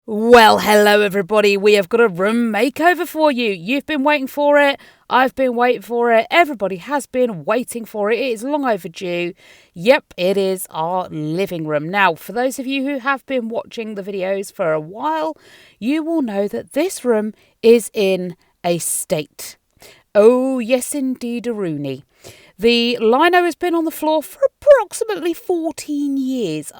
Well, hello everybody. We have got a room makeover for you. You've been waiting for it. I've been waiting for it. Everybody has been waiting for it. It is long overdue. Yep, it is our living room. Now, for those of you who have been watching the videos for a while, you will know that this room is in a state. Oh, yes, indeed, a Rooney. The lino has been on the floor for approximately 14 years.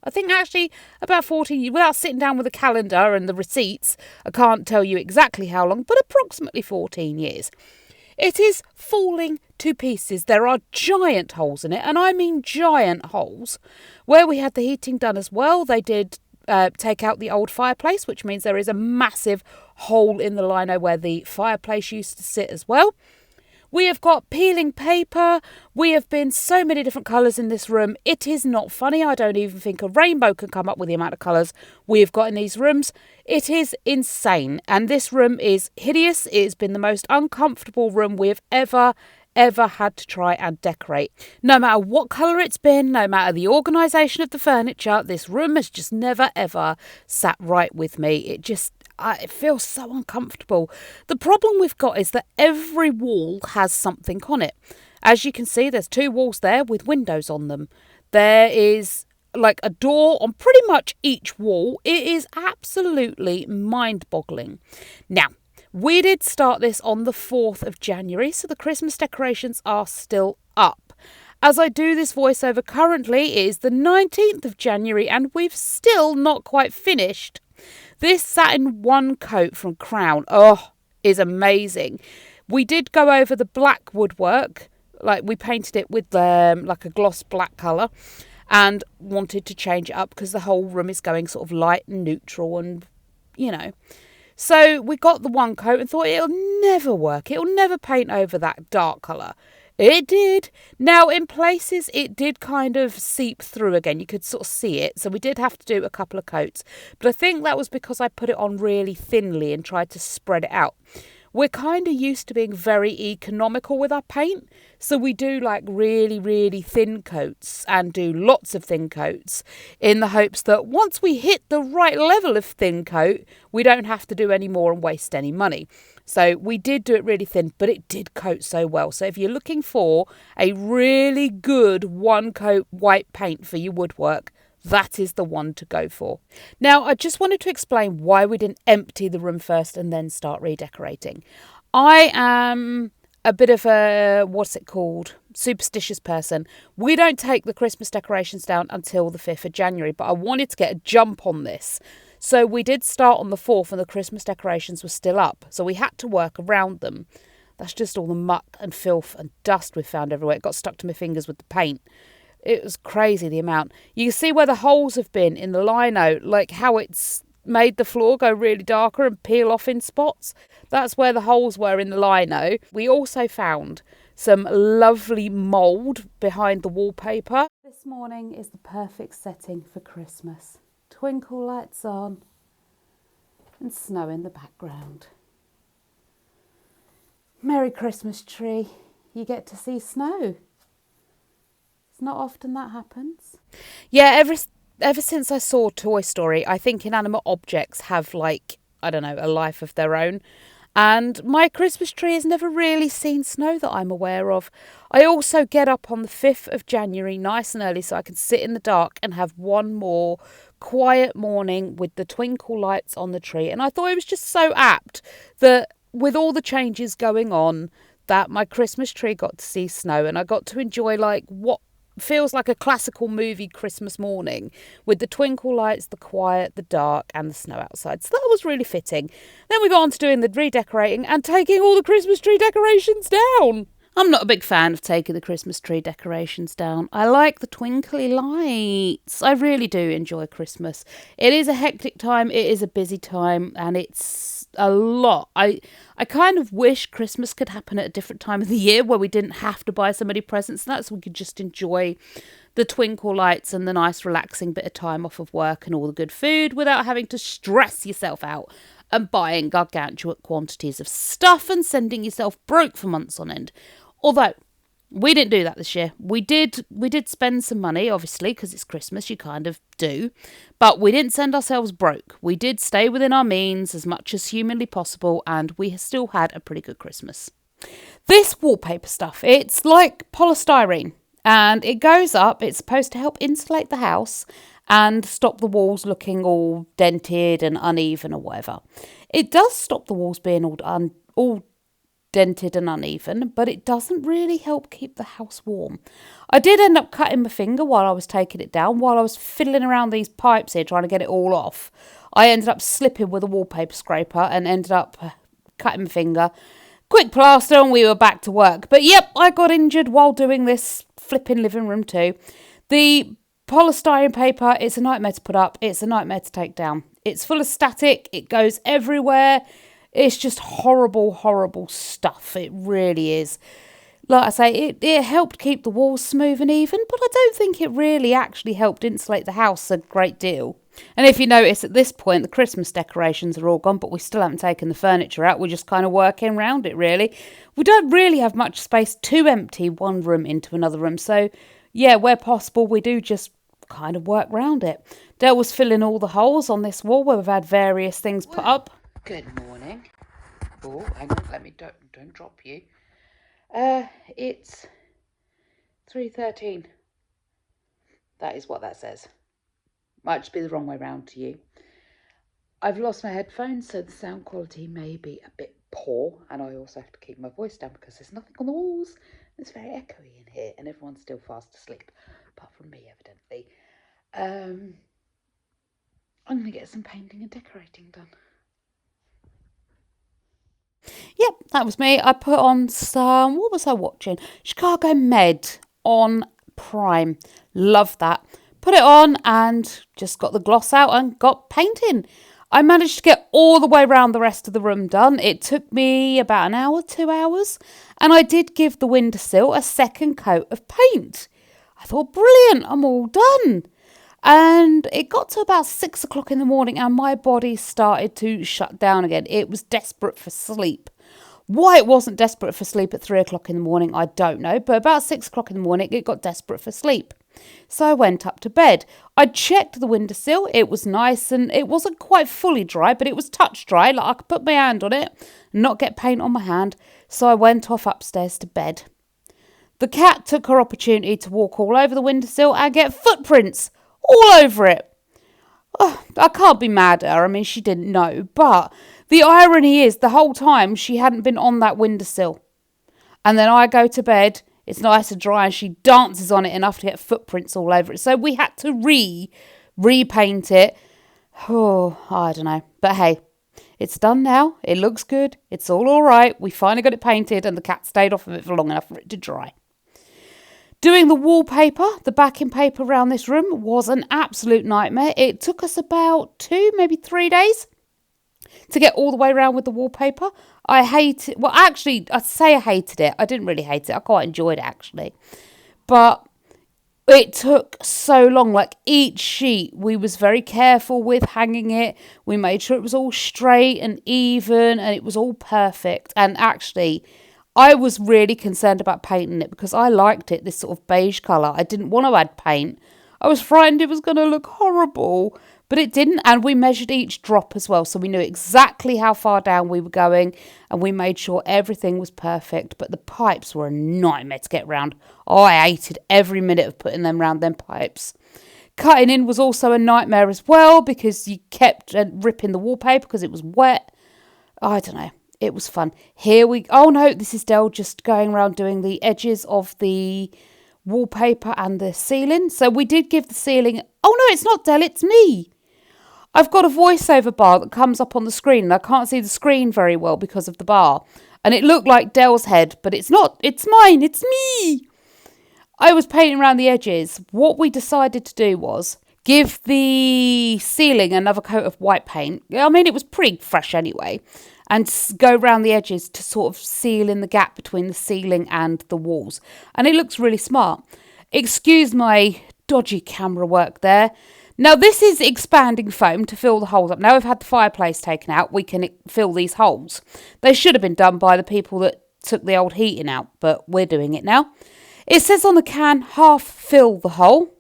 I think actually about 14 years, without sitting down with a calendar and the receipts, I can't tell you exactly how long, but approximately 14 years. It is falling to pieces. There are giant holes in it, and I mean giant holes. Where we had the heating done as well, they did take out the old fireplace, which means there is a massive hole in the lino where the fireplace used to sit as well. We have got peeling paper. We have been so many different colours in this room. It is not funny. I don't even think a rainbow can come up with the amount of colours we have got in these rooms. It is insane. And this room is hideous. It has been the most uncomfortable room we have ever had to try and decorate. No matter what colour it's been, no matter the organisation of the furniture, this room has just never ever sat right with me. It feels so uncomfortable. The problem we've got is that every wall has something on it. As you can see, there's 2 walls there with windows on them. There is like a door on pretty much each wall. It is absolutely mind-boggling. Now, we did start this on the 4th of January, so the Christmas decorations are still up. As I do this voiceover currently, it is the 19th of January and we've still not quite finished. This satin one coat from Crown, is amazing. We did go over the black woodwork, like we painted it with like a gloss black colour, and wanted to change it up because the whole room is going sort of light and neutral and, So we got the one coat and thought it'll never work. It'll never paint over that dark colour. It did. Now, in places, it did kind of seep through again. You could sort of see it. So we did have to do a couple of coats. But I think that was because I put it on really thinly and tried to spread it out. We're kind of used to being very economical with our paint. So we do like really, really thin coats and do lots of thin coats in the hopes that once we hit the right level of thin coat, we don't have to do any more and waste any money. So we did do it really thin, but it did coat so well. So if you're looking for a really good one coat white paint for your woodwork, that is the one to go for. Now, I just wanted to explain why we didn't empty the room first and then start redecorating. I am a bit of a, superstitious person. We don't take the Christmas decorations down until the 5th of January, but I wanted to get a jump on this. So we did start on the 4th and the Christmas decorations were still up. So we had to work around them. That's just all the muck and filth and dust we found everywhere. It got stuck to my fingers with the paint. It was crazy, the amount. You can see where the holes have been in the lino, like how it's made the floor go really darker and peel off in spots. That's where the holes were in the lino. We also found some lovely mould behind the wallpaper. This morning is the perfect setting for Christmas. Twinkle lights on and snow in the background. Merry Christmas tree. You get to see snow. Not often that happens. Yeah, ever since I saw Toy Story, I think inanimate objects have a life of their own. And my Christmas tree has never really seen snow that I'm aware of. I also get up on the 5th of January nice and early so I can sit in the dark and have one more quiet morning with the twinkle lights on the tree. And I thought it was just so apt that with all the changes going on, that my Christmas tree got to see snow and I got to enjoy what feels like a classical movie Christmas morning with the twinkle lights, the quiet, the dark and the snow outside. So that was really fitting. Then we got on to doing the redecorating and taking all the Christmas tree decorations down. I'm not a big fan of taking the Christmas tree decorations down. I like the twinkly lights. I really do enjoy Christmas. It is a hectic time, it is a busy time, and it's a lot. I kind of wish Christmas could happen at a different time of the year where we didn't have to buy so many presents and that, so we could just enjoy the twinkle lights and the nice relaxing bit of time off of work and all the good food without having to stress yourself out and buying gargantuan quantities of stuff and sending yourself broke for months on end. Although, We didn't do that this year. We did spend some money, obviously, because it's Christmas, you kind of do. But we didn't send ourselves broke. We did stay within our means as much as humanly possible, and we still had a pretty good Christmas. This wallpaper stuff, it's like polystyrene, and it goes up. It's supposed to help insulate the house and stop the walls looking all dented and uneven or whatever. It does stop the walls being all dented and uneven, but it doesn't really help keep the house warm. I did end up cutting my finger while I was taking it down, while I was fiddling around these pipes here trying to get it all off. I ended up slipping with a wallpaper scraper and ended up cutting my finger. Quick plaster and we were back to work. But yep, I got injured while doing this flipping living room too. The polystyrene paper, it's a nightmare to put up. It's a nightmare to take down. It's full of static. It goes everywhere. It's just horrible, horrible stuff. It really is. Like I say, it helped keep the walls smooth and even, but I don't think it really actually helped insulate the house a great deal. And if you notice at this point, the Christmas decorations are all gone, but we still haven't taken the furniture out. We're just kind of working around it, really. We don't really have much space to empty one room into another room. So, yeah, where possible, we do just kind of work around it. Dale was filling all the holes on this wall where we've had various things put up. Good morning. Oh, hang on, let me don't drop you. It's 3:13. That is what that says. Might just be the wrong way round to you. I've lost my headphones, so the sound quality may be a bit poor, and I also have to keep my voice down because there's nothing on the walls. It's very echoey in here, and everyone's still fast asleep, apart from me, evidently. I'm going to get some painting and decorating done. Yep, that was me. I put on some, what was I watching? Chicago Med on Prime. Love that. Put it on and just got the gloss out and got painting. I managed to get all the way around the rest of the room done. It took me about an hour, 2 hours. And I did give the windowsill a second coat of paint. I thought, brilliant, I'm all done. And it got to about 6 o'clock in the morning and my body started to shut down again. It was desperate for sleep. Why it wasn't desperate for sleep at 3 o'clock in the morning, I don't know. But about 6 o'clock in the morning, it got desperate for sleep. So I went up to bed. I checked the windowsill. It was nice and it wasn't quite fully dry, but it was touch dry. Like I could put my hand on it and not get paint on my hand. So I went off upstairs to bed. The cat took her opportunity to walk all over the windowsill and get footprints all over it. Oh, I can't be mad at her. I mean, she didn't know. But the irony is the whole time she hadn't been on that windowsill. And then I go to bed. It's nice and dry and she dances on it enough to get footprints all over it. So we had to repaint it. Oh, I don't know. But hey, it's done now. It looks good. It's all right. We finally got it painted and the cat stayed off of it for long enough for it to dry. Doing the wallpaper, the backing paper around this room was an absolute nightmare. It took us about 2, maybe 3 days to get all the way around with the wallpaper. I hate it. Well, actually, I'd say I hated it. I didn't really hate it. I quite enjoyed it, actually. But it took so long. Like, each sheet, we was very careful with hanging it. We made sure it was all straight and even, and it was all perfect. And actually, I was really concerned about painting it because I liked it, this sort of beige colour. I didn't want to add paint. I was frightened it was going to look horrible. But it didn't, and we measured each drop as well, so we knew exactly how far down we were going, and we made sure everything was perfect. But the pipes were a nightmare to get round. Oh, I hated every minute of putting them round them pipes. Cutting in was also a nightmare as well, because you kept ripping the wallpaper because it was wet. I don't know. It was fun. Oh no, this is Del just going around doing the edges of the wallpaper and the ceiling. So we did give the ceiling... Oh no, it's not Del, it's me. I've got a voiceover bar that comes up on the screen and I can't see the screen very well because of the bar. And it looked like Del's head, but it's not. It's mine. It's me. I was painting around the edges. What we decided to do was give the ceiling another coat of white paint. I mean, it was pretty fresh anyway. And go around the edges to sort of seal in the gap between the ceiling and the walls. And it looks really smart. Excuse my dodgy camera work there. Now, this is expanding foam to fill the holes up. Now we've had the fireplace taken out, we can fill these holes. They should have been done by the people that took the old heating out, but we're doing it now. It says on the can, half fill the hole.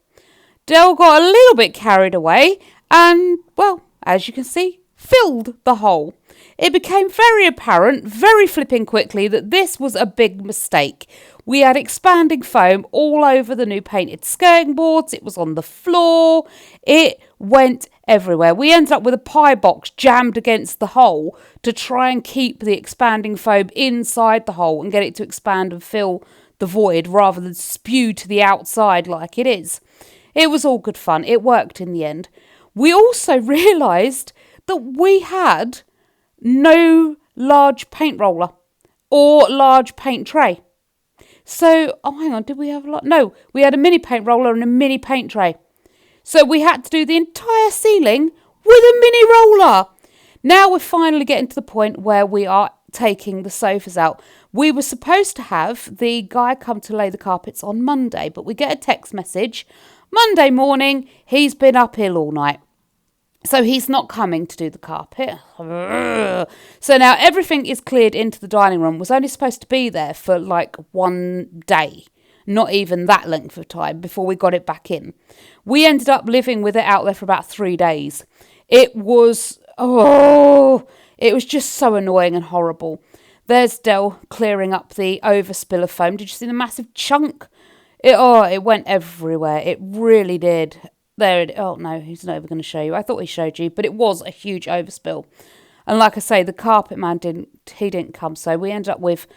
Dell got a little bit carried away and, well, as you can see, filled the hole. It became very apparent, very flipping quickly, that this was a big mistake. We had expanding foam all over the new painted skirting boards. It was on the floor. It went everywhere. We ended up with a pie box jammed against the hole to try and keep the expanding foam inside the hole and get it to expand and fill the void rather than spew to the outside like it is. It was all good fun. It worked in the end. We also realised that we had no large paint roller or large paint tray. So, hang on, did we have a lot? No, we had a mini paint roller and a mini paint tray. So we had to do the entire ceiling with a mini roller. Now we're finally getting to the point where we are taking the sofas out. We were supposed to have the guy come to lay the carpets on Monday, but we get a text message. Monday morning, he's been uphill all night. So he's not coming to do the carpet. So now everything is cleared into the dining room. Was only supposed to be there for like 1 day. Not even that length of time before we got it back in. We ended up living with it out there for about 3 days. It was just so annoying and horrible. There's Dell clearing up the overspill of foam. Did you see the massive chunk? It went everywhere. It really did. Oh no, he's not ever going to show you. I thought he showed you, but it was a huge overspill. And like I say, the carpet man didn't come. So we ended up with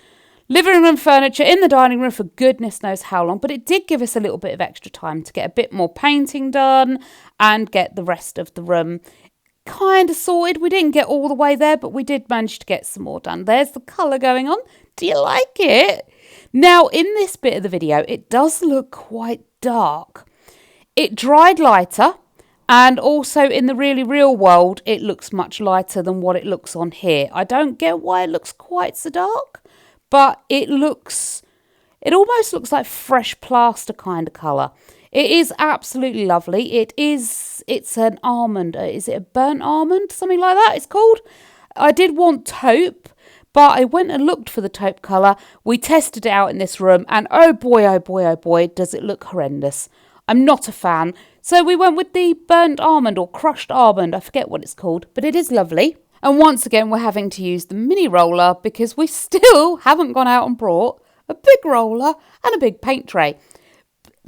living room furniture in the dining room for goodness knows how long. But it did give us a little bit of extra time to get a bit more painting done and get the rest of the room kind of sorted. We didn't get all the way there, but we did manage to get some more done. There's the colour going on. Do you like it? Now, in this bit of the video, it does look quite dark. It dried lighter, and also in the really real world, it looks much lighter than what it looks on here. I don't get why it looks quite so dark, but it almost looks like fresh plaster kind of colour. It is absolutely lovely. It's an almond. Is it a burnt almond? Something like that it's called. I did want taupe, but I went and looked for the taupe colour. We tested it out in this room, and oh boy, does it look horrendous. I'm not a fan. So we went with the burnt almond or crushed almond. I forget what it's called, but it is lovely. And once again, we're having to use the mini roller because we still haven't gone out and brought a big roller and a big paint tray.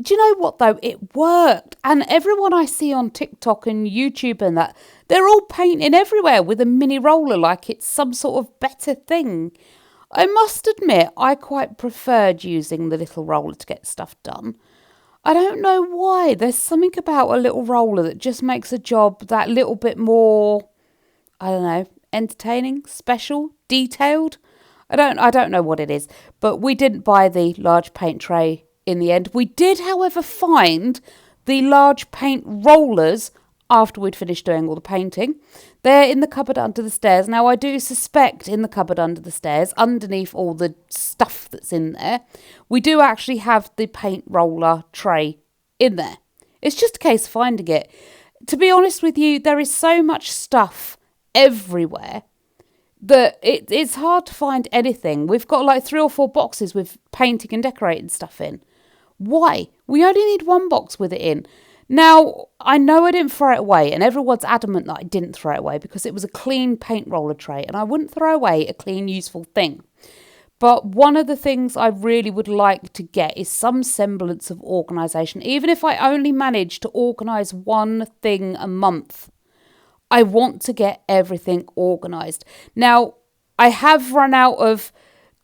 Do you know what though? It worked. And everyone I see on TikTok and YouTube and that, they're all painting everywhere with a mini roller like it's some sort of better thing. I must admit, I quite preferred using the little roller to get stuff done. I don't know why. There's something about a little roller that just makes a job that little bit more, I don't know, entertaining, special, detailed. I don't know what it is. But we didn't buy the large paint tray in the end. We did, however, find the large paint rollers after we'd finished doing all the painting. They're in the cupboard under the stairs. Now, I do suspect in the cupboard under the stairs, underneath all the stuff that's in there, we do actually have the paint roller tray in there. It's just a case of finding it. To be honest with you, there is so much stuff everywhere that it's hard to find anything. We've got like 3 or 4 boxes with painting and decorating stuff in. Why? We only need 1 box with it in. Now, I know I didn't throw it away, and everyone's adamant that I didn't throw it away because it was a clean paint roller tray, and I wouldn't throw away a clean, useful thing. But one of the things I really would like to get is some semblance of organisation. Even if I only manage to organise 1 thing a month, I want to get everything organised. Now, I have run out of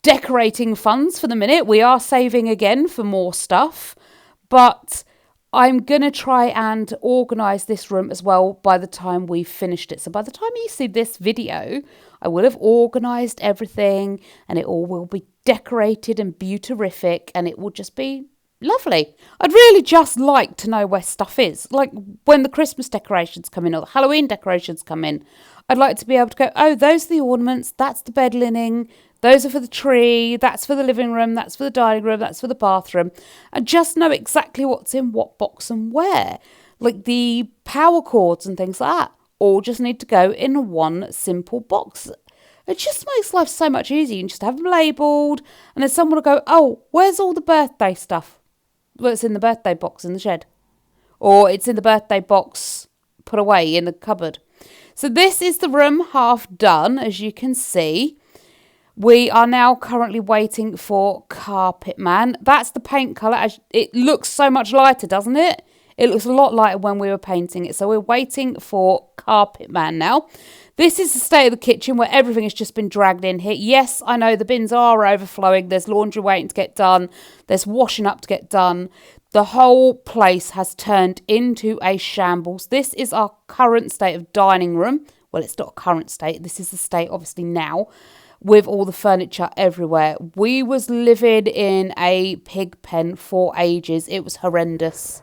decorating funds for the minute. We are saving again for more stuff, but I'm going to try and organise this room as well by the time we've finished it. So by the time you see this video, I will have organised everything and it all will be decorated and beautiful, and it will just be lovely. I'd really just like to know where stuff is. Like when the Christmas decorations come in or the Halloween decorations come in, I'd like to be able to go, oh, those are the ornaments, that's the bed linen, those are for the tree, that's for the living room, that's for the dining room, that's for the bathroom. And just know exactly what's in what box and where. Like the power cords and things like that all just need to go in 1 simple box. It just makes life so much easier. You can just have them labelled, and then someone will go, oh, where's all the birthday stuff? Well, it's in the birthday box in the shed. Or it's in the birthday box put away in the cupboard. So this is the room half done, as you can see. We are now currently waiting for Carpet Man. That's the paint colour. It looks so much lighter, doesn't it? It looks a lot lighter when we were painting it. So we're waiting for Carpet Man now. This is the state of the kitchen where everything has just been dragged in here. Yes, I know the bins are overflowing. There's laundry waiting to get done. There's washing up to get done. The whole place has turned into a shambles. This is our current state of dining room. Well, it's not a current state. This is the state, obviously, now, with all the furniture everywhere. We was living in a pig pen for ages. It was horrendous.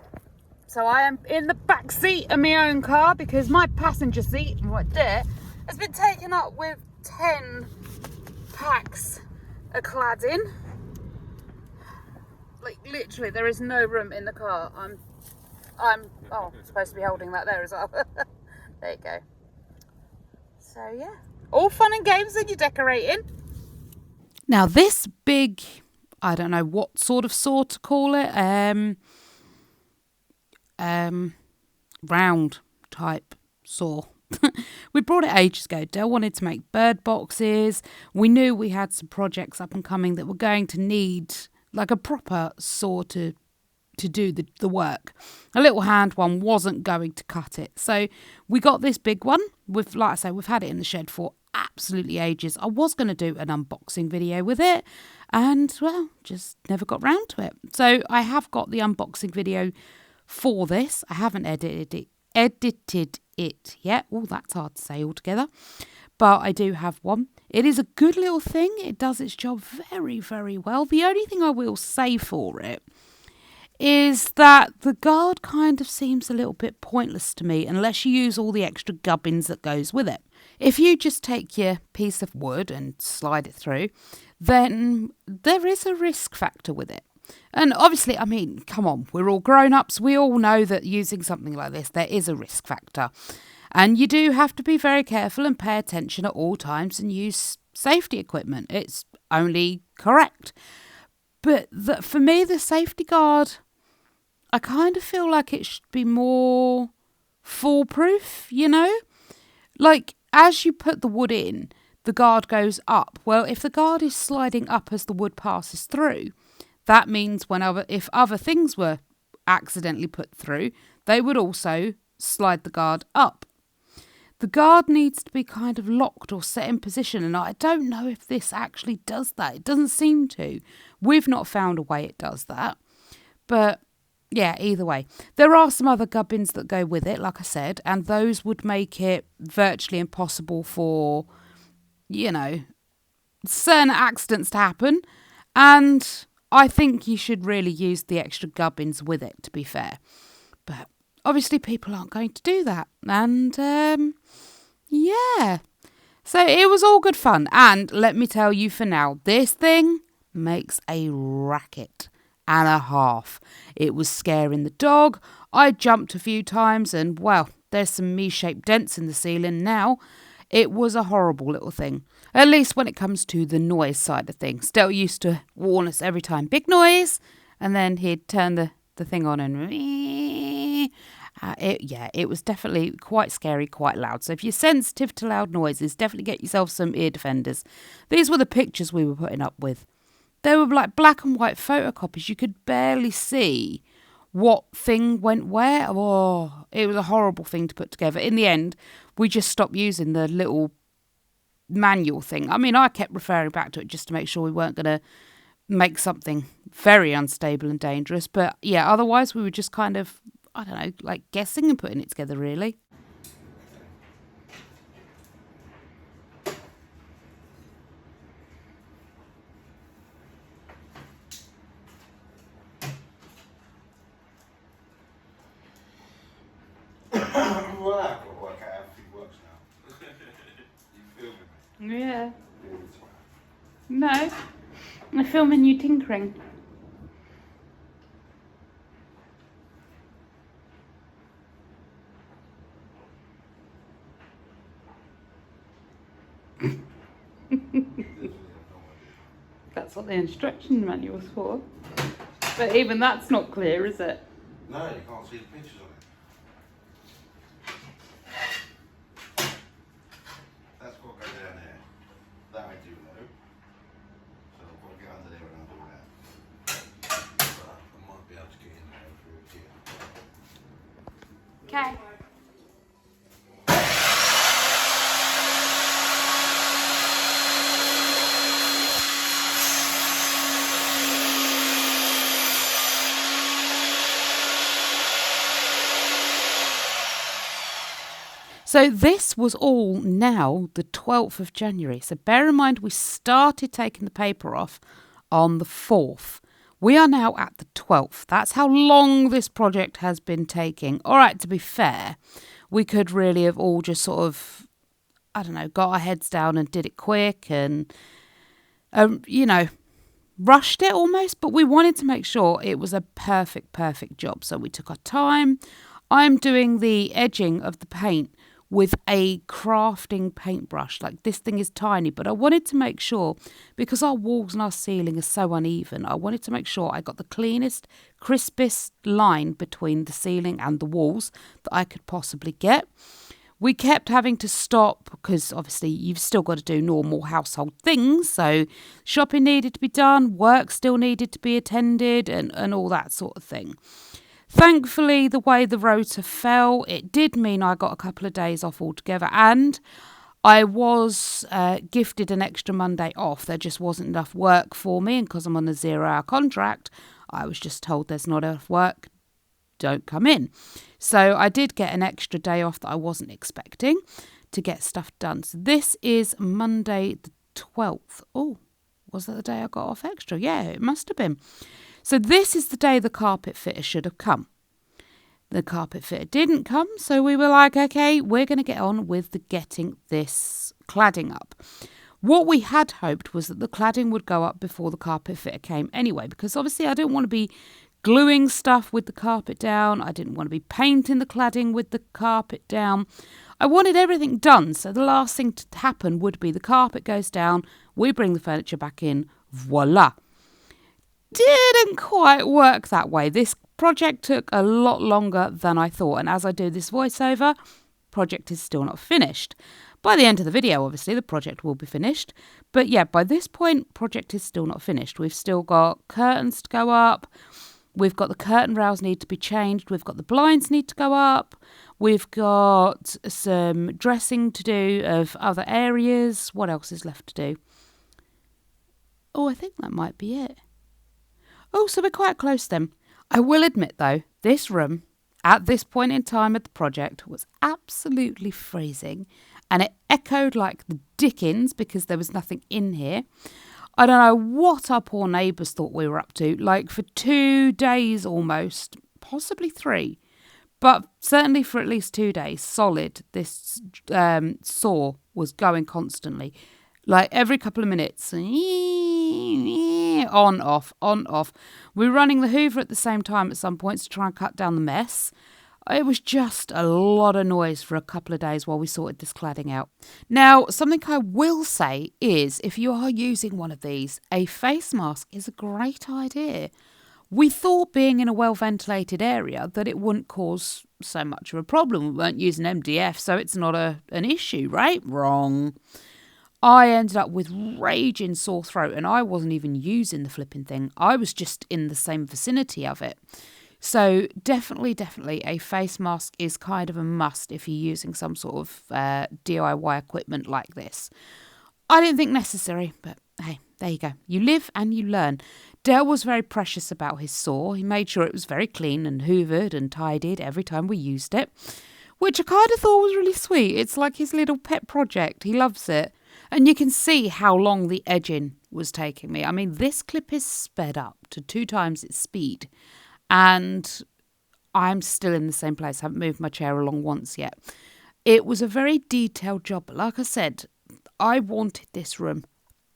So I am in the back seat of my own car because my passenger seat, right there, has been taken up with 10 packs of cladding. Like, literally, there is no room in the car. I'm supposed to be holding that there as well. There you go. So, yeah. All fun and games when you're decorating. Now, this big, I don't know what sort of saw to call it, round type saw. We brought it ages ago. Dale wanted to make bird boxes. We knew we had some projects up and coming that were going to need like a proper saw to do the work. A little hand one wasn't going to cut it. So we got this big one. Like I say, we've had it in the shed for absolutely ages. I was going to do an unboxing video with it and, well, just never got round to it. So I have got the unboxing video for this. I haven't edited it yet. Oh, that's hard to say altogether. But I do have one. It is a good little thing. It does its job very, very well. The only thing I will say for it is that the guard kind of seems a little bit pointless to me unless you use all the extra gubbins that goes with it. If you just take your piece of wood and slide it through, then there is a risk factor with it. And obviously, I mean, come on, we're all grown-ups. We all know that using something like this, there is a risk factor. And you do have to be very careful and pay attention at all times and use safety equipment. It's only correct. But for me, the safety guard, I kind of feel like it should be more foolproof, you know? Like, as you put the wood in, the guard goes up. Well, if the guard is sliding up as the wood passes through, that means if other things were accidentally put through, they would also slide the guard up. The guard needs to be kind of locked or set in position, and I don't know if this actually does that. It doesn't seem to. We've not found a way it does that. But yeah, either way. There are some other gubbins that go with it, like I said, and those would make it virtually impossible for, you know, certain accidents to happen. And I think you should really use the extra gubbins with it, to be fair. But obviously people aren't going to do that. And yeah. So it was all good fun. And let me tell you for now, this thing makes a racket and a half. It was scaring the dog. I jumped a few times and, well, there's some me-shaped dents in the ceiling now. It was a horrible little thing. At least when it comes to the noise side of things. Dale used to warn us every time, big noise, and then he'd turn the thing on and it was definitely quite scary, quite loud. So if you're sensitive to loud noises, definitely get yourself some ear defenders. These were the pictures we were putting up with. They were like black and white photocopies. You could barely see what thing went where. Oh, it was a horrible thing to put together. In the end, we just stopped using the little manual thing. I mean, I kept referring back to it just to make sure we weren't going to make something very unstable and dangerous. But yeah, otherwise we were just kind of, I don't know, like guessing and putting it together, really. Well, I've got to work out how everything works now. You filming me? Yeah. Yeah, it's fine. No. I'm filming you tinkering. That's what the instruction manual's for. But even that's not clear, is it? No, you can't see the pictures on it. That's got to go down there. That I do know. So I've got to get under there and undo that. But I might be able to get in there through here. Okay. So this was all now the 12th of January. So bear in mind we started taking the paper off on the 4th. We are now at the 12th. That's how long this project has been taking. All right, to be fair, we could really have all just sort of, I don't know, got our heads down and did it quick and, rushed it almost. But we wanted to make sure it was a perfect job. So we took our time. I'm doing the edging of the paint with a crafting paintbrush. Like, this thing is tiny, but I wanted to make sure, because our walls and our ceiling are so uneven, I wanted to make sure I got the cleanest, crispest line between the ceiling and the walls that I could possibly get. We kept having to stop because obviously you've still got to do normal household things. So shopping needed to be done, work still needed to be attended, and all that sort of thing. Thankfully, the way the rota fell, it did mean I got a couple of days off altogether, and I was gifted an extra Monday off. There just wasn't enough work for me, and because I'm on a 0-hour contract, I was just told there's not enough work, don't come in. So I did get an extra day off that I wasn't expecting to get stuff done. So this is Monday the 12th. Oh, was that the day I got off extra? Yeah, it must have been. So this is the day the carpet fitter should have come. The carpet fitter didn't come, so we were like, okay, we're going to get on with getting this cladding up. What we had hoped was that the cladding would go up before the carpet fitter came anyway, because obviously I didn't want to be gluing stuff with the carpet down. I didn't want to be painting the cladding with the carpet down. I wanted everything done, so the last thing to happen would be the carpet goes down, we bring the furniture back in, voila. Didn't quite work that way. This project took a lot longer than I thought, and as I do this voiceover, project is still not finished. By the end of the video, obviously, the project will be finished. But yeah, by this point, project is still not finished. We've still got curtains to go up. We've got the curtain rails need to be changed. We've got the blinds need to go up. We've got some dressing to do of other areas. What else is left to do? Oh, I think that might be it. Oh, so we're quite close then. I will admit, though, this room, at this point in time of the project, was absolutely freezing, and it echoed like the dickens because there was nothing in here. I don't know what our poor neighbours thought we were up to, like for 2 days almost, possibly 3, but certainly for at least 2 days solid, this saw was going constantly. Like every couple of minutes, on, off. We were running the Hoover at the same time at some points to try and cut down the mess. It was just a lot of noise for a couple of days while we sorted this cladding out. Now, something I will say is if you are using one of these, a face mask is a great idea. We thought being in a well-ventilated area that it wouldn't cause so much of a problem. We weren't using MDF, so it's not an issue, right? Wrong. I ended up with raging sore throat, and I wasn't even using the flipping thing. I was just in the same vicinity of it. So definitely a face mask is kind of a must if you're using some sort of DIY equipment like this. I didn't think necessary, but hey, there you go. You live and you learn. Dale was very precious about his saw. He made sure it was very clean and hoovered and tidied every time we used it, which I kind of thought was really sweet. It's like his little pet project. He loves it. And you can see how long the edging was taking me. I mean, this clip is sped up to 2 times its speed. And I'm still in the same place. I haven't moved my chair along once yet. It was a very detailed job. But like I said, I wanted this room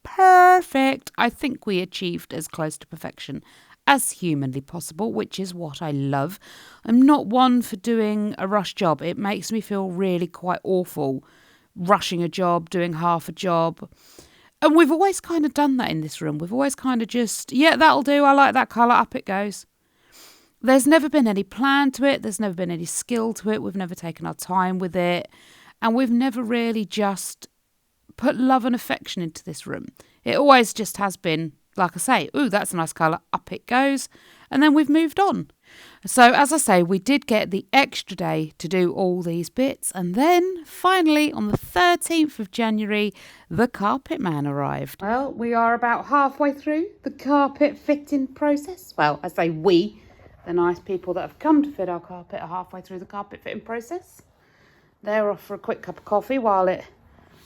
perfect. I think we achieved as close to perfection as humanly possible, which is what I love. I'm not one for doing a rush job. It makes me feel really quite awful rushing a job, doing half a job. And we've always kind of done that in this room. We've always kind of just, yeah, that'll do. I like that colour. Up it goes. There's never been any plan to it. There's never been any skill to it. We've never taken our time with it. And we've never really just put love and affection into this room. It always just has been, like I say, ooh, that's a nice colour. Up it goes. And then we've moved on. So, as I say, we did get the extra day to do all these bits. And then, finally, on the 13th of January, the carpet man arrived. Well, we are about halfway through the carpet fitting process. Well, I say we, the nice people that have come to fit our carpet are halfway through the carpet fitting process. They're off for a quick cup of coffee while it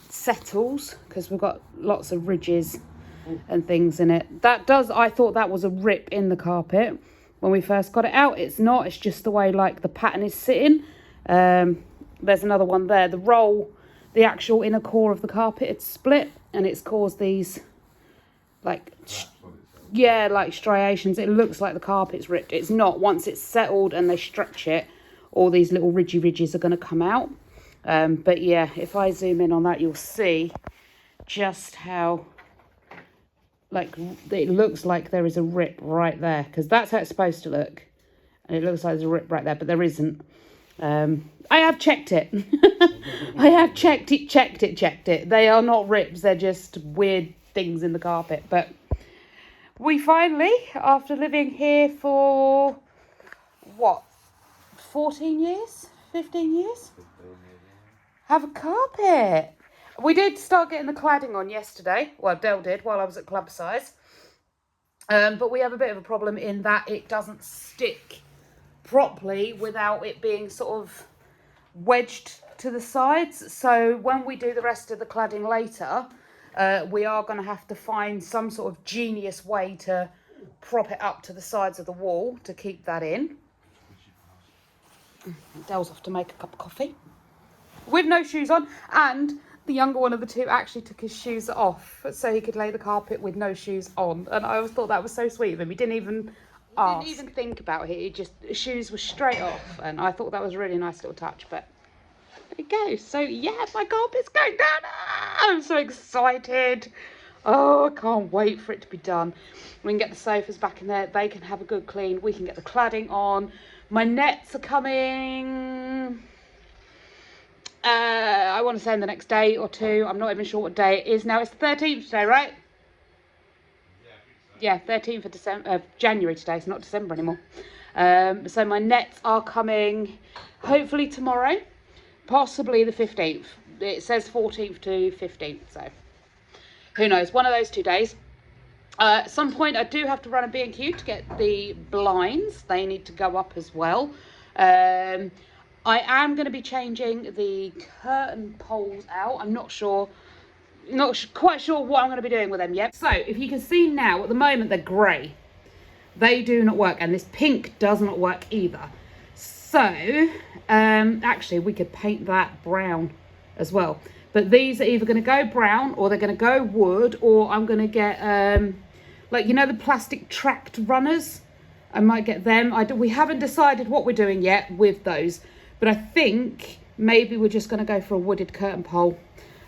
settles, because we've got lots of ridges and things in it. I thought that was a rip in the carpet when we first got it out. It's not, it's just the way like the pattern is sitting. There's another one there. The actual inner core of the carpet, it's split, and it's caused these like like striations. It looks like the carpet's ripped. It's not. Once it's settled and they stretch it, all these little ridges are going to come out. But yeah, if I zoom in on that, you'll see just how like it looks like there is a rip right there, because that's how it's supposed to look, and it looks like there's a rip right there, but there isn't. I have checked it. I have checked it. They are not rips, they're just weird things in the carpet. But we finally, after living here for what, 14 years, 15 years, have a carpet. We did start getting the cladding on yesterday. Well, Del did while I was at club size. But we have a bit of a problem in that it doesn't stick properly without it being sort of wedged to the sides. So when we do the rest of the cladding later, we are going to have to find some sort of genius way to prop it up to the sides of the wall to keep that in. Del's off to make a cup of coffee with no shoes on, and the younger one of the two actually took his shoes off so he could lay the carpet with no shoes on. And I always thought that was so sweet of him. He didn't even think about it. He just, his shoes were straight off. And I thought that was a really nice little touch. But there you go. So yeah, my carpet's going down. I'm so excited. Oh, I can't wait for it to be done. We can get the sofas back in there. They can have a good clean. We can get the cladding on. My nets are coming. I want to say in the next day or two. I'm not even sure what day it is now. It's the 13th today, right? Yeah, 13th of January today. It's not December anymore. So my nets are coming hopefully tomorrow, possibly the 15th. It says 14th to 15th, so who knows? One of those 2 days. At some point I do have to run a B&Q to get the blinds. They need to go up as well. I am going to be changing the curtain poles out. I'm not quite sure what I'm going to be doing with them yet. So if you can see now, at the moment they're grey. They do not work, and this pink does not work either. So actually we could paint that brown as well. But these are either going to go brown, or they're going to go wood, or I'm going to get like, you know, the plastic tracked runners. I might get them. We haven't decided what we're doing yet with those. But I think maybe we're just going to go for a wooded curtain pole,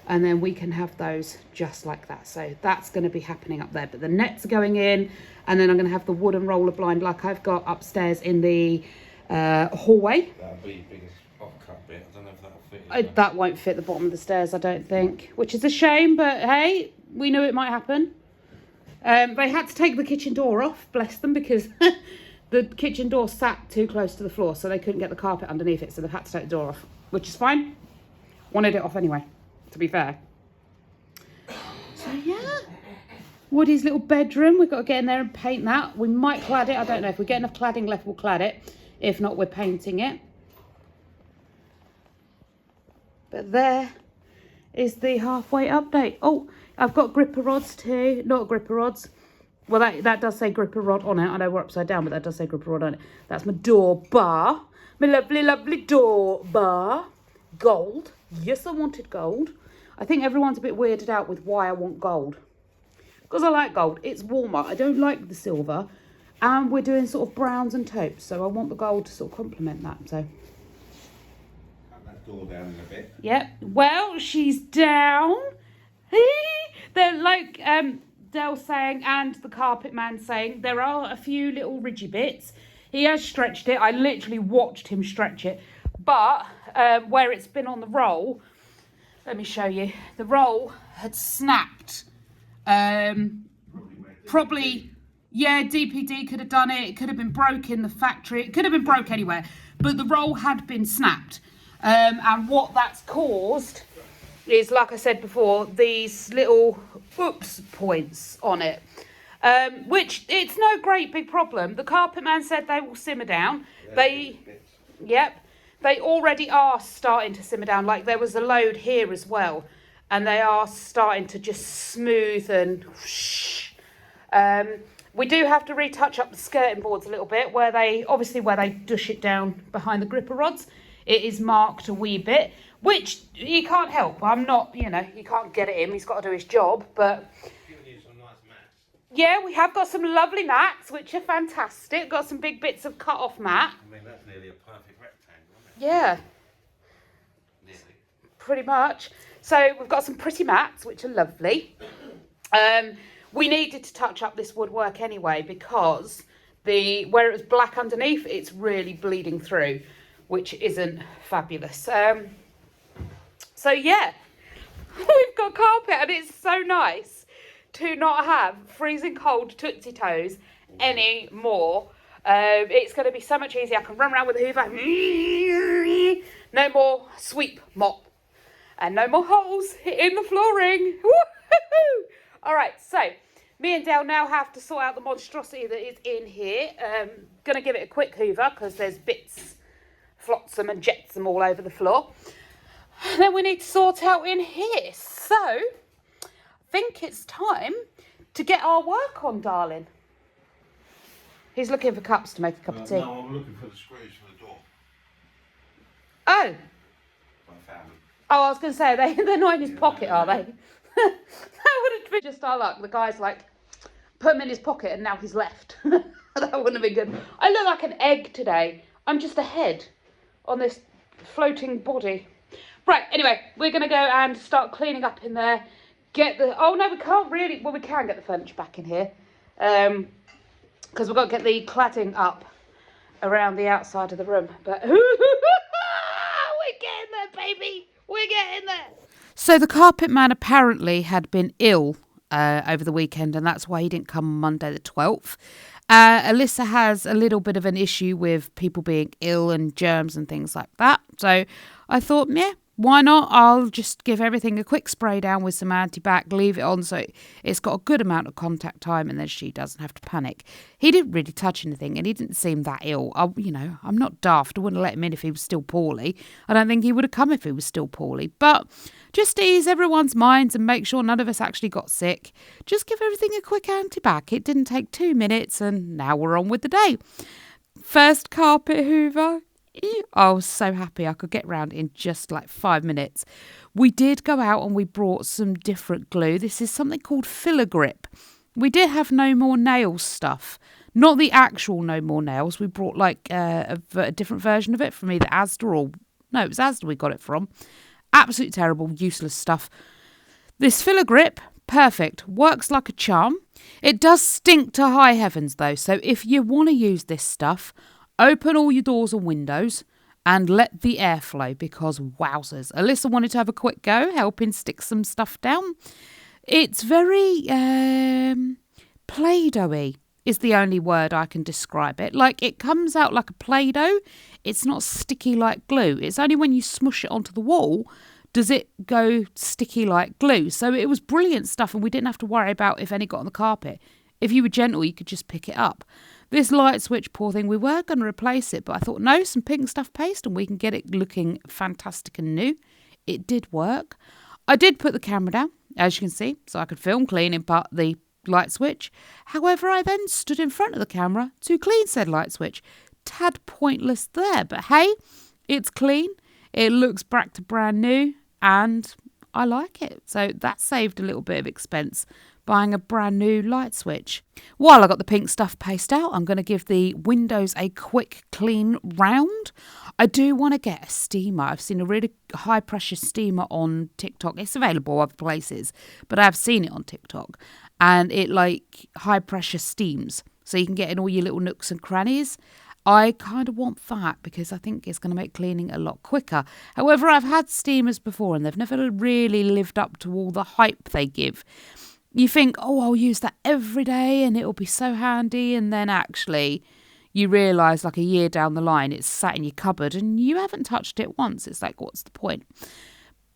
and then we can have those just like that. So that's going to be happening up there. But the nets are going in, and then I'm going to have the wooden roller blind like I've got upstairs in the hallway. That'll be your biggest off-cut bit. I don't know if that'll fit. That won't fit the bottom of the stairs, I don't think, which is a shame. But hey, we knew it might happen. They had to take the kitchen door off, bless them, because the kitchen door sat too close to the floor, so they couldn't get the carpet underneath it, so they've had to take the door off, which is fine. Wanted it off anyway, to be fair. So yeah, Woody's little bedroom, we've got to get in there and paint that. We might clad it, I don't know. If we get enough cladding left, we'll clad it. If not, we're painting it. But there is the halfway update. Oh, I've got gripper rods too. Not gripper rods. Well, that does say gripper rod on it. I know we're upside down, but that does say gripper rod on it. That's my door bar. My lovely, lovely door bar. Gold. Yes, I wanted gold. I think everyone's a bit weirded out with why I want gold. Because I like gold. It's warmer. I don't like the silver. And we're doing sort of browns and taupes. So I want the gold to sort of complement that. So door down in a bit. Yep. Well, she's down. They're like Dell's saying and the carpet man saying, there are a few little ridgy bits. He has stretched it. I literally watched him stretch it. But where it's been on the roll, let me show you. The roll had snapped. Probably, yeah, DPD could have done it. It could have been broke in the factory. It could have been broke anywhere. But the roll had been snapped. And what that's caused is, like I said before, these little oops points on it. Which, it's no great big problem. The carpet man said they will simmer down. Yep. They already are starting to simmer down. Like, there was a load here as well. And they are starting to just smooth and whoosh. We do have to retouch up the skirting boards a little bit, where they dush it down behind the gripper rods. It is marked a wee bit, which you can't help. I'm not, you can't get at him. He's got to do his job. But yeah, we have got some lovely mats, which are fantastic. Got some big bits of cut-off mat. I mean, that's nearly a perfect rectangle, isn't it? Yeah. Nearly. Pretty much. So we've got some pretty mats, which are lovely. We needed to touch up this woodwork anyway, because where it was black underneath, it's really bleeding through, which isn't fabulous. So yeah, we've got carpet, and it's so nice to not have freezing cold Tootsie Toes anymore. It's going to be so much easier. I can run around with a hoover. No more sweep mop. And no more holes in the flooring. Woo-hoo-hoo! All right, so me and Dale now have to sort out the monstrosity that is in here. Going to give it a quick hoover because there's bits, flotsam and jetsam all over the floor. And then we need to sort out in here. So I think it's time to get our work on, darling. He's looking for cups to make a cup of tea. No, I'm looking for the screws for the door. Oh. I found them. Oh, I was going to say, they're not in his pocket, are they? That would have been just our luck. The guy's like, put them in his pocket and now he's left. That wouldn't have been good. I look like an egg today. I'm just a head on this floating body. Right, anyway, we're going to go and start cleaning up in there. Oh, no, we can't really. Well, we can get the furniture back in here. Because we've got to get the cladding up around the outside of the room. But we're getting there, baby. We're getting there. So the carpet man apparently had been ill over the weekend, and that's why he didn't come Monday the 12th. Alyssa has a little bit of an issue with people being ill and germs and things like that. So I thought, yeah, why not? I'll just give everything a quick spray down with some antibac, leave it on so it's got a good amount of contact time, and then she doesn't have to panic. He didn't really touch anything, and he didn't seem that ill. I'm not daft. I wouldn't let him in if he was still poorly. I don't think he would have come if he was still poorly. But just to ease everyone's minds and make sure none of us actually got sick, just give everything a quick antibac. It didn't take 2 minutes, and now we're on with the day. First carpet hoover. I was so happy I could get round in just like 5 minutes. We did go out and we brought some different glue. This is something called filler grip. We did have No More Nails stuff. Not the actual No More Nails. We brought like a different version of it from either Asda or... No, it was Asda we got it from. Absolutely terrible, useless stuff. This filler grip, perfect. Works like a charm. It does stink to high heavens though. So if you want to use this stuff... Open all your doors and windows and let the air flow, because wowzers. Alyssa wanted to have a quick go, helping stick some stuff down. It's very Play-Doh-y is the only word I can describe it. Like, it comes out like a Play-Doh. It's not sticky like glue. It's only when you smush it onto the wall does it go sticky like glue. So it was brilliant stuff, and we didn't have to worry about if any got on the carpet. If you were gentle, you could just pick it up. This light switch, poor thing, we were going to replace it, but I thought, no, some pink stuff paste and we can get it looking fantastic and new. It did work. I did put the camera down, as you can see, so I could film cleaning part the light switch. However, I then stood in front of the camera to clean said light switch. Tad pointless there, but hey, it's clean. It looks back to brand new, and I like it. So that saved a little bit of expense. buying a brand new light switch. While I got the pink stuff paste out, I'm going to give the windows a quick clean round. I do want to get a steamer. I've seen a really high pressure steamer on TikTok. It's available other places, but I've seen it on TikTok, and it like high pressure steams, so you can get in all your little nooks and crannies. I kind of want that because I think it's going to make cleaning a lot quicker. However, I've had steamers before and they've never really lived up to all the hype they give. You think, oh, I'll use that every day and it'll be so handy. And then actually you realise like a year down the line, it's sat in your cupboard and you haven't touched it once. It's like, what's the point?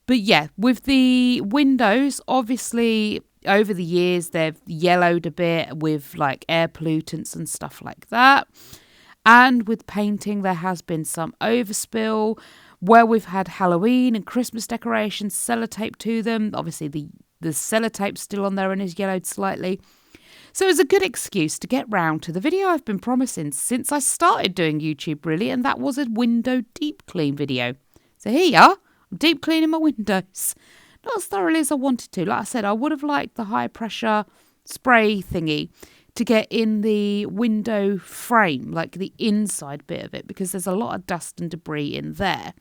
But yeah, with the windows, obviously over the years, they've yellowed a bit with like air pollutants and stuff like that. And with painting, there has been some overspill where we've had Halloween and Christmas decorations sellotaped to them. Obviously, the sellotape's still on there and is yellowed slightly. So it's a good excuse to get round to the video I've been promising since I started doing YouTube, really, and that was a window deep clean video. So here you are, I'm deep cleaning my windows. Not as thoroughly as I wanted to. Like I said, I would have liked the high pressure spray thingy to get in the window frame, like the inside bit of it, because there's a lot of dust and debris in there.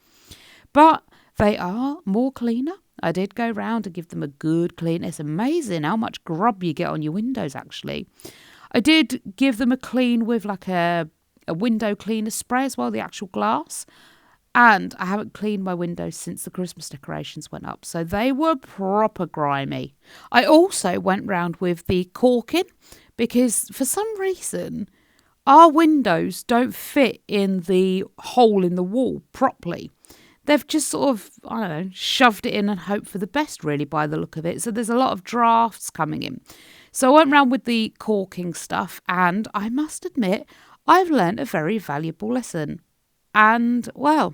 But they are more cleaner. I did go round and give them a good clean. It's amazing how much grub you get on your windows, actually. I did give them a clean with like a window cleaner spray as well, the actual glass. And I haven't cleaned my windows since the Christmas decorations went up. So they were proper grimy. I also went round with the caulking, because for some reason, our windows don't fit in the hole in the wall properly. They've just sort of, I don't know, shoved it in and hoped for the best, really, by the look of it. So there's a lot of drafts coming in. So I went round with the caulking stuff, and I must admit, I've learnt a very valuable lesson. And, well,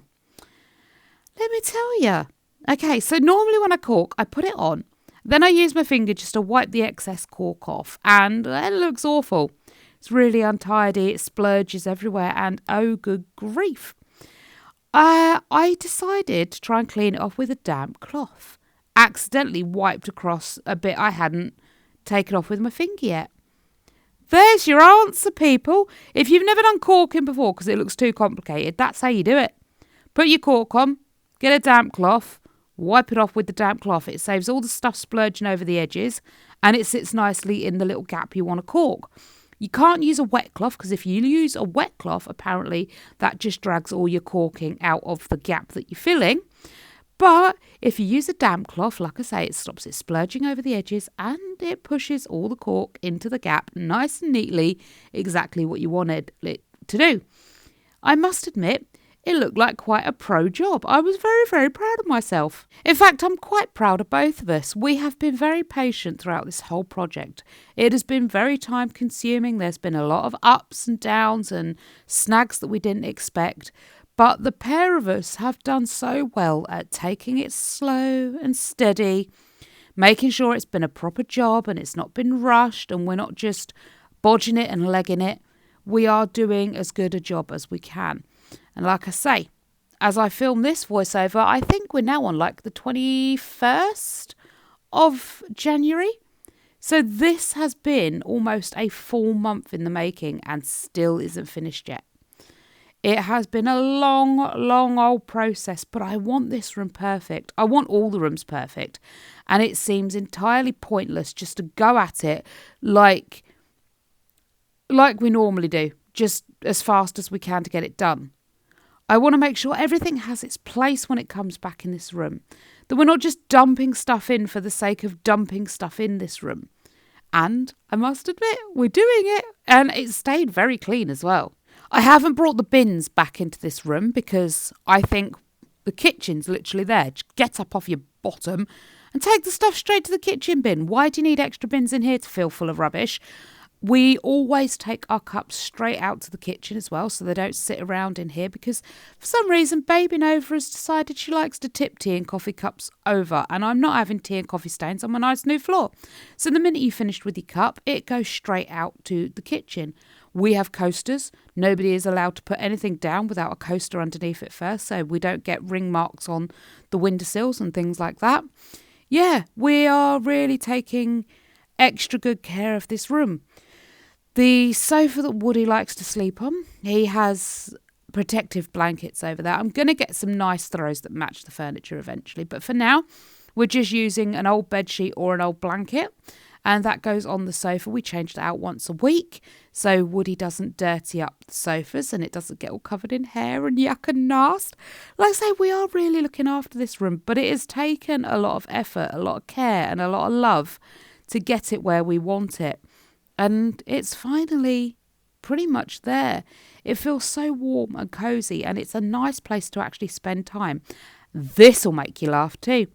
let me tell you. Okay, so normally when I caulk, I put it on. Then I use my finger just to wipe the excess caulk off, and it looks awful. It's really untidy, it splurges everywhere, and oh, good grief. I decided to try and clean it off with a damp cloth. Accidentally wiped across a bit I hadn't taken off with my finger yet. There's your answer, people. If you've never done caulking before because it looks too complicated, that's how you do it. Put your caulk on, get a damp cloth, wipe it off with the damp cloth. It saves all the stuff splurging over the edges and it sits nicely in the little gap you want to caulk. You can't use a wet cloth because if you use a wet cloth, apparently that just drags all your caulking out of the gap that you're filling. But if you use a damp cloth, like I say, it stops it splurging over the edges and it pushes all the caulk into the gap nice and neatly, exactly what you wanted it to do. I must admit, it looked like quite a pro job. I was very, very proud of myself. In fact, I'm quite proud of both of us. We have been very patient throughout this whole project. It has been very time consuming. There's been a lot of ups and downs and snags that we didn't expect. But the pair of us have done so well at taking it slow and steady, making sure it's been a proper job and it's not been rushed and we're not just bodging it and legging it. We are doing as good a job as we can. And like I say, as I film this voiceover, I think we're now on like the 21st of January. So this has been almost a full month in the making and still isn't finished yet. It has been a long, long old process, but I want this room perfect. I want all the rooms perfect. And it seems entirely pointless just to go at it like we normally do, just as fast as we can to get it done. I want to make sure everything has its place when it comes back in this room. That we're not just dumping stuff in for the sake of dumping stuff in this room. And I must admit, we're doing it. And it stayed very clean as well. I haven't brought the bins back into this room because I think the kitchen's literally there. Just get up off your bottom and take the stuff straight to the kitchen bin. Why do you need extra bins in here to fill full of rubbish? We always take our cups straight out to the kitchen as well, so they don't sit around in here because for some reason Baby Nova has decided she likes to tip tea and coffee cups over, and I'm not having tea and coffee stains on my nice new floor. So the minute you finished with your cup, it goes straight out to the kitchen. We have coasters. Nobody is allowed to put anything down without a coaster underneath it first, so we don't get ring marks on the windowsills and things like that. Yeah, we are really taking extra good care of this room. The sofa that Woody likes to sleep on, he has protective blankets over there. I'm going to get some nice throws that match the furniture eventually, but for now we're just using an old bedsheet or an old blanket, and that goes on the sofa. We change it out once a week so Woody doesn't dirty up the sofas and it doesn't get all covered in hair and yuck and nast. Like I say, we are really looking after this room, but it has taken a lot of effort, a lot of care and a lot of love to get it where we want it. And it's finally pretty much there. It feels so warm and cosy, and it's a nice place to actually spend time. This will make you laugh too.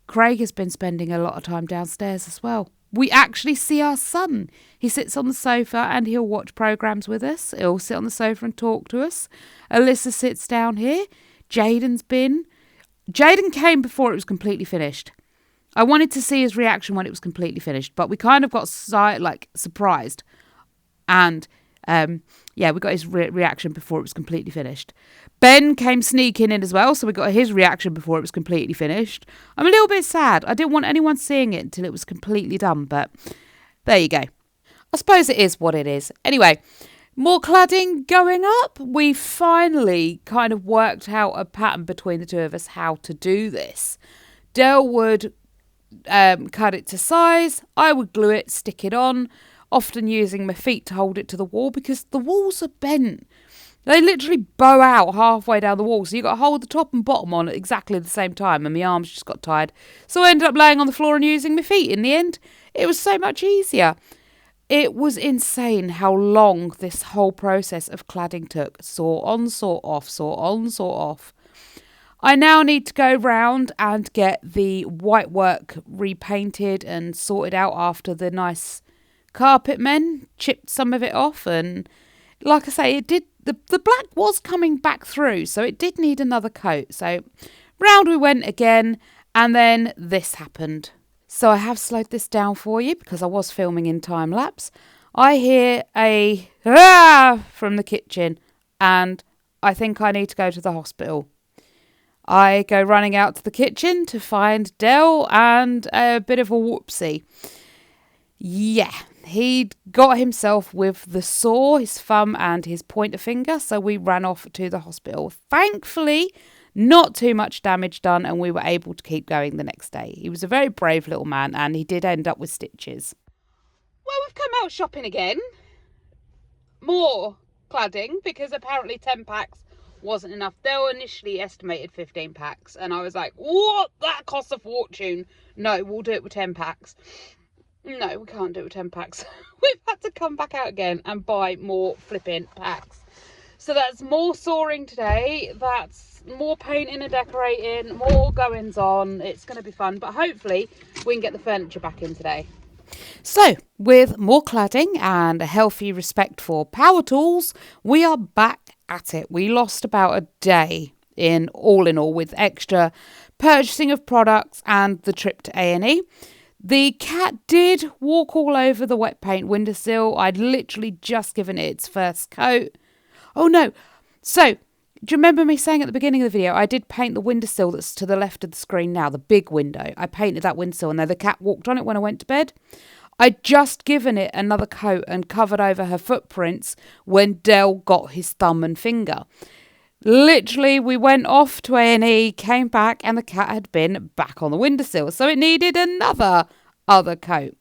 Craig has been spending a lot of time downstairs as well. We actually see our son. He sits on the sofa and he'll watch programmes with us. He'll sit on the sofa and talk to us. Alyssa sits down here. Jaden came before it was completely finished. I wanted to see his reaction when it was completely finished, but we kind of got surprised. And we got his reaction before it was completely finished. Ben came sneaking in as well, so we got his reaction before it was completely finished. I'm a little bit sad. I didn't want anyone seeing it until it was completely done, but there you go. I suppose it is what it is. Anyway, more cladding going up. We finally kind of worked out a pattern between the two of us how to do this. Dale would cut it to size. I would glue it, stick it on, often using my feet to hold it to the wall because the walls are bent. They literally bow out halfway down the wall, so you've got to hold the top and bottom on at exactly the same time, and my arms just got tired. So I ended up laying on the floor and using my feet in the end. It was so much easier. It was insane how long this whole process of cladding took. Saw on, saw off, saw on, saw off. I now need to go round and get the white work repainted and sorted out after the nice carpet men chipped some of it off, and like I say, it did the black was coming back through, so it did need another coat. So round we went again, and then this happened. So I have slowed this down for you because I was filming in time lapse. I hear a from the kitchen, and I think I need to go to the hospital. I go running out to the kitchen to find Del, and a bit of a whoopsie. Yeah, he'd got himself with the saw, his thumb and his pointer finger, so we ran off to the hospital. Thankfully, not too much damage done, and we were able to keep going the next day. He was a very brave little man, and he did end up with stitches. Well, we've come out shopping again. More cladding, because apparently 10 packs wasn't enough. They were initially estimated 15 packs, and I was like, what? That costs a fortune. No, we'll do it with 10 packs. No, we can't do it with 10 packs. We've had to come back out again and buy more flipping packs. So that's more sawing today. That's more painting and decorating, more goings on. It's going to be fun, but hopefully we can get the furniture back in today. So, with more cladding and a healthy respect for power tools, we are back at it. We lost about a day in all with extra purchasing of products and the trip to A&E. The cat did walk all over the wet paint windowsill. I'd literally just given it its first coat. Oh no. So, do you remember me saying at the beginning of the video, I did paint the windowsill that's to the left of the screen now, the big window. I painted that windowsill and then the cat walked on it when I went to bed. I'd just given it another coat and covered over her footprints when Del got his thumb and finger. Literally, we went off to A&E, came back, and the cat had been back on the windowsill, so it needed another coat.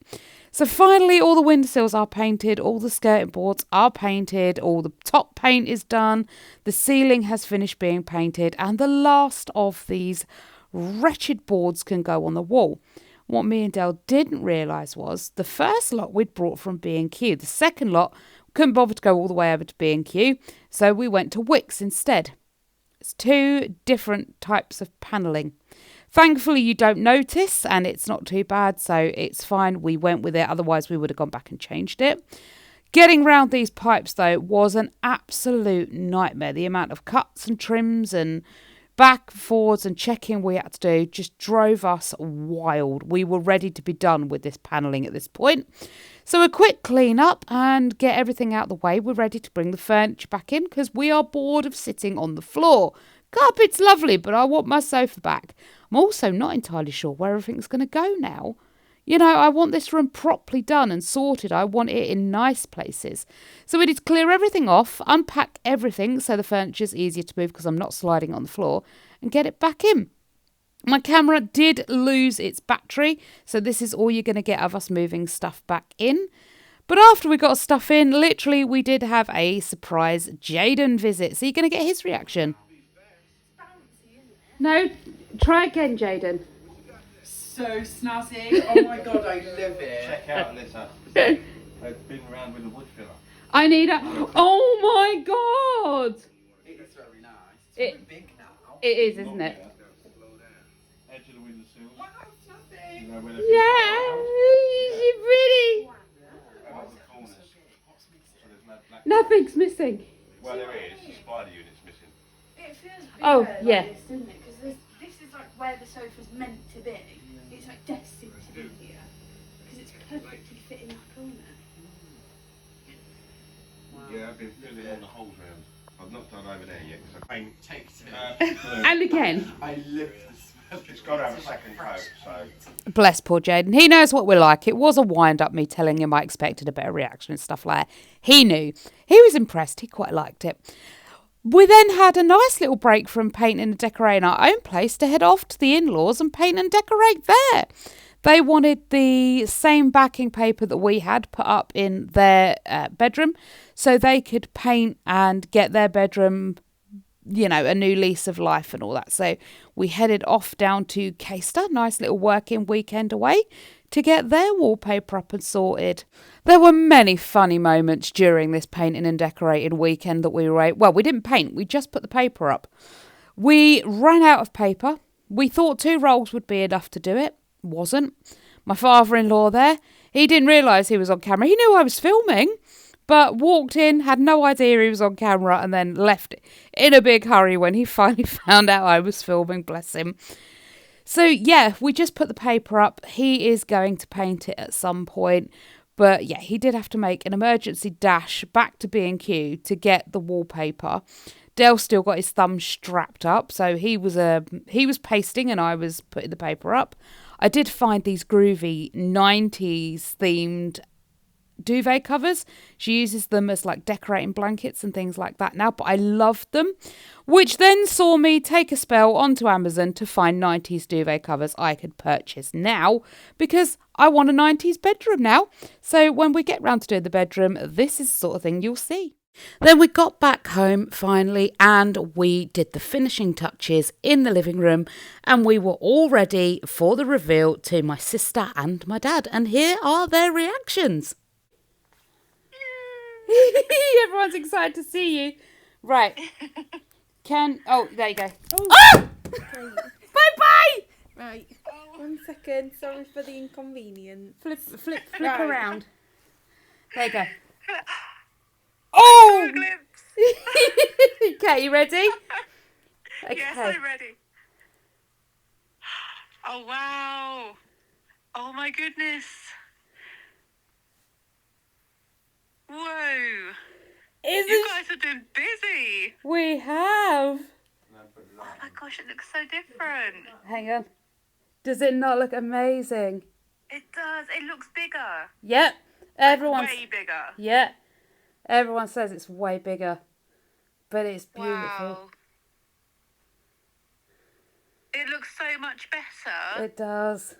So finally, all the windowsills are painted, all the skirting boards are painted, all the top paint is done, the ceiling has finished being painted, and the last of these wretched boards can go on the wall. What me and Del didn't realise was the first lot we'd brought from B&Q. The second lot couldn't bother to go all the way over to B&Q, so we went to Wickes instead. It's two different types of panelling. Thankfully, you don't notice, and it's not too bad, so it's fine. We went with it, otherwise we would have gone back and changed it. Getting round these pipes, though, was an absolute nightmare. The amount of cuts and trims and back and forwards and checking we had to do just drove us wild. We were ready to be done with this panelling at this point. So a quick clean up and get everything out the way. We're ready to bring the furniture back in because we are bored of sitting on the floor. Carpet's lovely, but I want my sofa back. I'm also not entirely sure where everything's going to go now. You know, I want this room properly done and sorted. I want it in nice places. So we need to clear everything off, unpack everything so the furniture's easier to move because I'm not sliding on the floor, and get it back in. My camera did lose its battery, so this is all you're going to get of us moving stuff back in. But after we got stuff in, literally, we did have a surprise Jaden visit. So you're going to get his reaction. No, try again, Jaden. So snazzy. Oh my god, I love it. Check out Alyssa. I've been around with a wood filler. I need a... Oh my god! It is very nice. It- It's big now. It is, isn't it? Edge of the windowsill. Wow, snazzy. You know, where the Yeah, she's pretty. and all the corners. So there's no black. Nothing's missing. Well, there is. The spider unit's missing. It feels bigger Oh, like yeah. this, doesn't it? Because this is like where the sofa's meant to be. It's like destined to be here. Because it's perfectly fit in that corner. Yeah, I've been filling all the holes round. I've not done over there yet because I paint. Take it. And again. I love the smell. It's got to have a second coat, so. Bless poor Jaden. He knows what we're like. It was a wind-up, me telling him I expected a better reaction and stuff like that. He knew. He was impressed. He quite liked it. We then had a nice little break from painting and decorating our own place to head off to the in-laws and paint and decorate there. They wanted the same backing paper that we had put up in their bedroom so they could paint and get their bedroom, you know, a new lease of life and all that. So we headed off down to Caister, nice little working weekend away, to get their wallpaper up and sorted. There were many funny moments during this painting and decorating weekend that we were... Well, we didn't paint, we just put the paper up. We ran out of paper. We thought 2 rolls would be enough to do it. Wasn't. My father-in-law there, he didn't realise he was on camera. He knew I was filming, but walked in, had no idea he was on camera, and then left in a big hurry when he finally found out I was filming, bless him. So yeah, we just put the paper up. He is going to paint it at some point. But yeah, he did have to make an emergency dash back to B&Q to get the wallpaper. Dale still got his thumb strapped up, so he was pasting and I was putting the paper up. I did find these groovy 90s themed duvet covers. She uses them as like decorating blankets and things like that now, but I loved them, which then saw me take a spell onto Amazon to find 90s duvet covers I could purchase now because I want a 90s bedroom now. So when we get round to doing the bedroom, this is the sort of thing you'll see. Then we got back home finally and we did the finishing touches in the living room and we were all ready for the reveal to my sister and my dad. And here are their reactions. Everyone's excited to see you. Right. Oh, there you go. Oh! Bye-bye! Right, 1 second. Sorry for the inconvenience. Flip Right. around. There you go. Oh! Okay, you ready? Okay. Yes, I'm ready. Oh, wow. Oh, my goodness. Whoa. You guys have been busy. We have. Oh, my gosh, it looks so different. Hang on. Does it not look amazing? It does. It looks bigger. Yep. Everyone's... Way bigger. Yeah. Everyone says it's way bigger. But it's beautiful. Wow. It looks so much better. It does.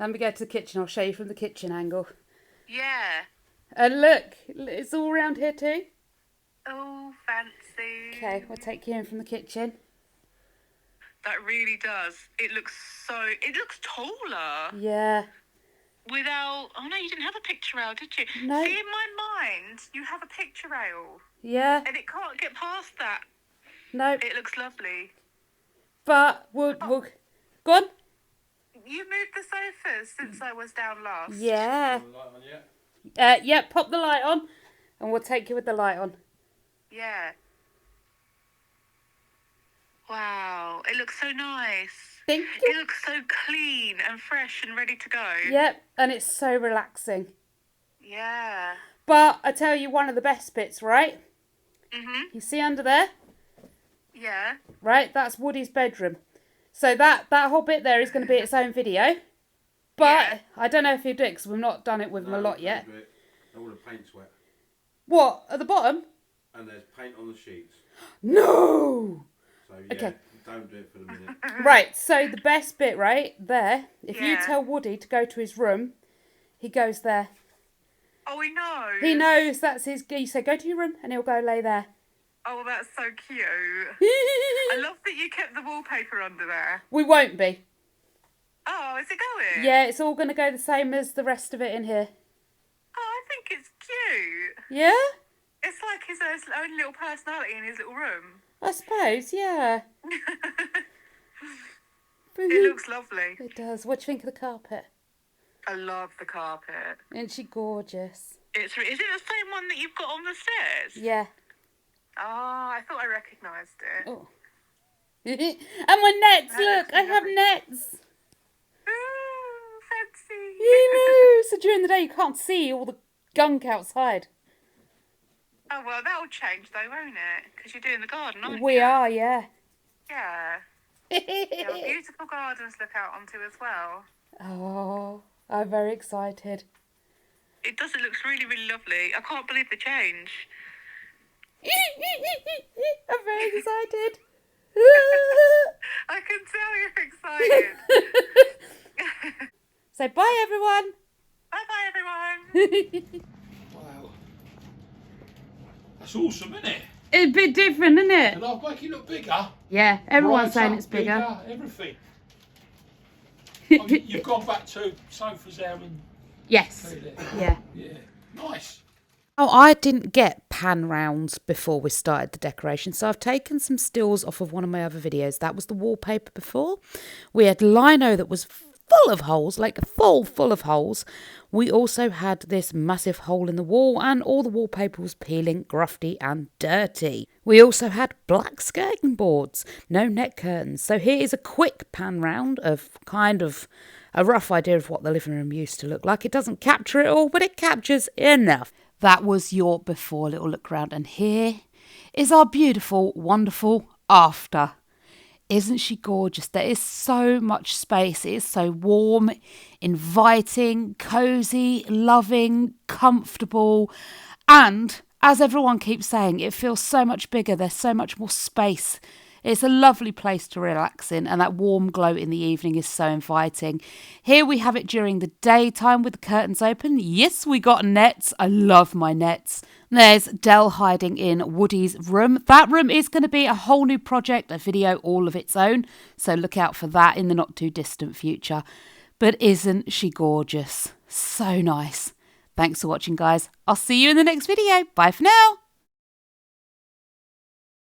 Let me go to the kitchen. I'll show you from the kitchen angle. Yeah. And look, it's all around here too. Oh, fancy. Okay, we'll take you in from the kitchen. That really does. It looks taller. Yeah. Without... Oh, no, you didn't have a picture rail, did you? No. See, in my mind, you have a picture rail. Yeah. And it can't get past that. No. It looks lovely. But we'll go on. You moved the sofas since I was down last. Yeah. Yeah, pop the light on and we'll take you with the light on. Yeah. Wow. It looks so nice. Thank It you. looks so clean and fresh and ready to go. Yep, and it's so relaxing. Yeah. But I tell you one of the best bits, right? Mhm. You see under there? Yeah. Right, that's Woody's bedroom. So that whole bit there is going to be its own video. But I don't know if he'll do it because we've not done it with him a lot yet. Do it. All the paint's wet. What? At the bottom? And there's paint on the sheets. No! So yeah, Okay. don't do it for the minute. Right, so the best bit, right, there, if you Yeah. tell Woody to go to his room, he goes there. Oh, he knows. He knows that's his... You say, go to your room, and he'll go lay there. Oh, that's so cute. I love that you kept the wallpaper under there. We won't be. Oh, is it going? Yeah, it's all going to go the same as the rest of it in here. Oh, I think it's cute. Yeah? It's like his own little personality in his little room. I suppose, yeah. It looks lovely. It does. What do you think of the carpet? I love the carpet. Isn't she gorgeous? Is it the same one that you've got on the stairs? Yeah. Oh, I thought I recognised it. Oh. And my nets, That look, looks I have lovely. nets. Ooh, fancy. You know. So during the day you can't see all the gunk outside. Oh, well, that'll change though, won't it? Because you're doing the garden, aren't you? We are, yeah. Yeah. You have beautiful gardens to look out onto as well. Oh, I'm very excited. It does. It looks really, really lovely. I can't believe the change. I'm very excited. I can tell you're excited. So bye everyone. Bye-bye, everyone. Wow. That's awesome, isn't it? It's a bit different, isn't it? And I'll make it look bigger. Yeah, everyone's Brighter, saying it's bigger. Everything. Oh, you've gone back to sofas there and Yes. Yeah. yeah, nice. Oh, I didn't get pan rounds before we started the decoration, so I've taken some stills off of one of my other videos. That was the wallpaper before. We had lino that was full of holes, like full of holes. We also had this massive hole in the wall, and all the wallpaper was peeling, grufty and dirty. We also had black skirting boards, no net curtains. So here is a quick pan round of kind of a rough idea of what the living room used to look like. It doesn't capture it all, but it captures enough. That was your before little look round, and here is our beautiful, wonderful after. Isn't she gorgeous? There is so much space. It is so warm, inviting, cosy, loving, comfortable. And as everyone keeps saying, it feels so much bigger. There's so much more space. It's a lovely place to relax in, and that warm glow in the evening is so inviting. Here we have it during the daytime with the curtains open. Yes, we got nets. I love my nets. There's Dell hiding in Woody's room. That room is going to be a whole new project, a video all of its own. So look out for that in the not too distant future. But isn't she gorgeous? So nice. Thanks for watching, guys. I'll see you in the next video. Bye for now.